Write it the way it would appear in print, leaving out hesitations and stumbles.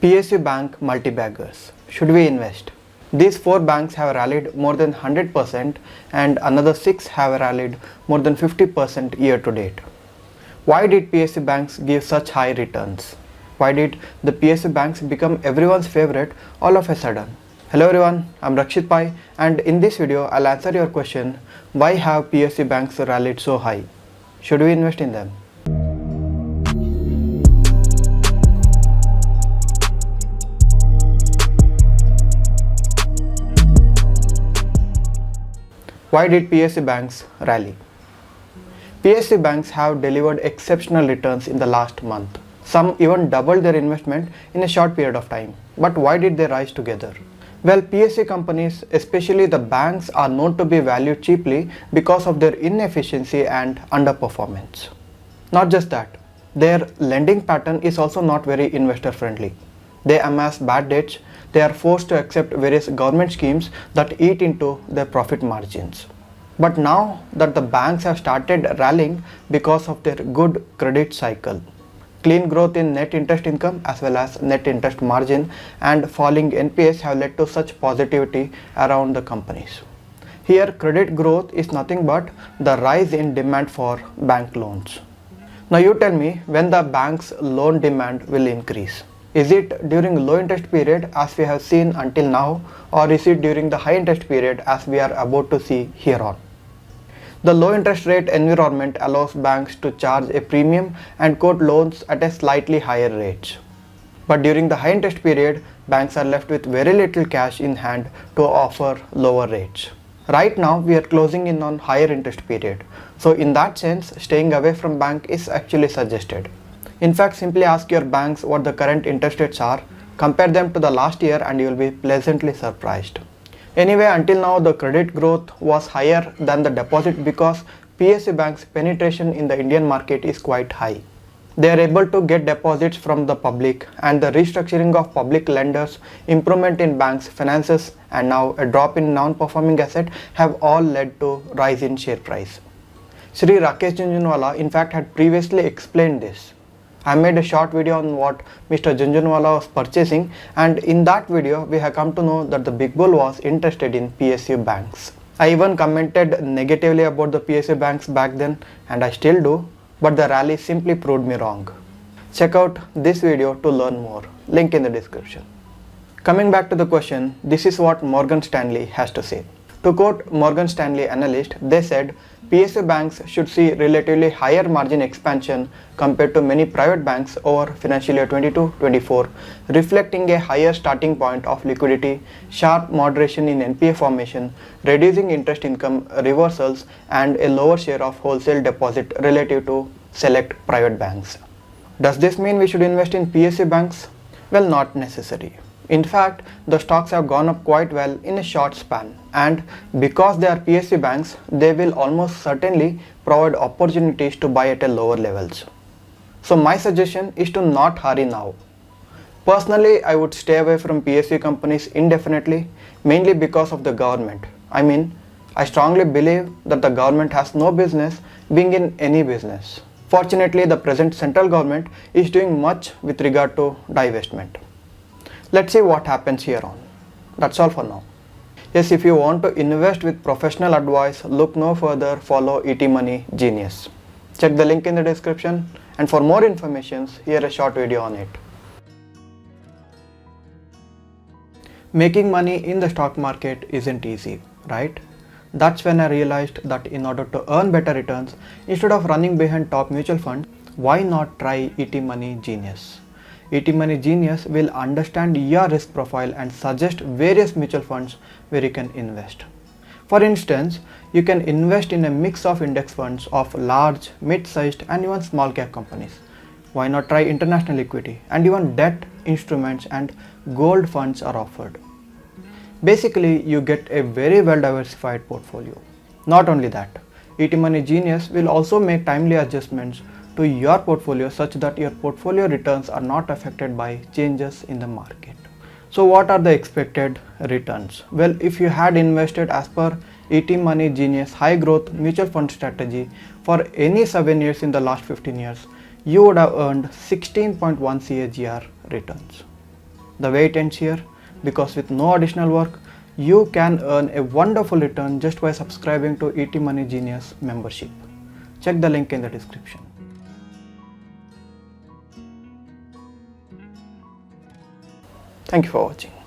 PSU Bank Multibaggers. Should we invest? These 4 banks have rallied more than 100% and another 6 have rallied more than 50% year to date. Why did PSU banks give such high returns? Why did the PSU banks become everyone's favorite all of a sudden? Hello everyone, I'm Rakshit Pai, and in this video I'll answer your question, why have PSU banks rallied so high? Should we invest in them? Why did PSU banks rally? PSU banks have delivered exceptional returns in the last month. Some even doubled their investment in a short period of time. But why did they rise together? Well, PSU companies, especially the banks, are known to be valued cheaply because of their inefficiency and underperformance. Not just that, their lending pattern is also not very investor friendly. They amass bad debts. They are forced to accept various government schemes that eat into their profit margins. But now that the banks have started rallying because of their good credit cycle, clean growth in net interest income as well as net interest margin and falling NPAs have led to such positivity around the companies. Here, credit growth is nothing but the rise in demand for bank loans. Now you tell me when the bank's loan demand will increase. Is it during low interest period as we have seen until now, or is it during the high interest period as we are about to see here on? The low interest rate environment allows banks to charge a premium and quote loans at a slightly higher rate. But during the high interest period, banks are left with very little cash in hand to offer lower rates. Right now we are closing in on higher interest period. So in that sense, staying away from bank is actually suggested. In fact, simply ask your banks what the current interest rates are, compare them to the last year and you will be pleasantly surprised. Anyway, until now the credit growth was higher than the deposit because PSU banks' penetration in the Indian market is quite high. They are able to get deposits from the public, and the restructuring of public lenders, improvement in banks' finances and now a drop in non-performing asset have all led to rise in share price. Shri Jhunjhunwala in fact had previously explained this. I made a short video on what Mr. Jhunjhunwala was purchasing, and in that video we have come to know that the big bull was interested in PSU banks. I even commented negatively about the PSU banks back then, and I still do, but the rally simply proved me wrong. Check out this video to learn more, link in the description. Coming back to the question, this is what Morgan Stanley has to say. To quote Morgan Stanley analyst, they said PSU banks should see relatively higher margin expansion compared to many private banks over financial year 22-24, reflecting a higher starting point of liquidity, sharp moderation in NPA formation, reducing interest income reversals, and a lower share of wholesale deposit relative to select private banks. Does this mean we should invest in PSU banks? Well, not necessary. In fact, the stocks have gone up quite well in a short span, and because they are PSU banks, they will almost certainly provide opportunities to buy at a lower levels. So my suggestion is to not hurry now. Personally, I would stay away from PSU companies indefinitely, mainly because of the government. I strongly believe that the government has no business being in any business. Fortunately, the present central government is doing much with regard to divestment. Let's see what happens here on. That's all for now. Yes, if you want to invest with professional advice, look no further, follow ET Money Genius. Check the link in the description, and for more information, here a short video on it. Making money in the stock market isn't easy, right? That's when I realized that in order to earn better returns, instead of running behind top mutual funds, why not try ET Money Genius? ET Money Genius will understand your risk profile and suggest various mutual funds where you can invest. For instance, you can invest in a mix of index funds of large, mid-sized and even small cap companies. Why not try international equity, and even debt instruments and gold funds are offered. Basically, you get a very well diversified portfolio. Not only that, ET Money Genius will also make timely adjustments to your portfolio such that your portfolio returns are not affected by changes in the market. So what are the expected returns? Well, if you had invested as per ET Money Genius high growth mutual fund strategy for any 7 years in the last 15 years, you would have earned 16.1 CAGR returns. The wait ends here because with no additional work, you can earn a wonderful return just by subscribing to ET Money Genius membership. Check the link in the description. Thank you for watching.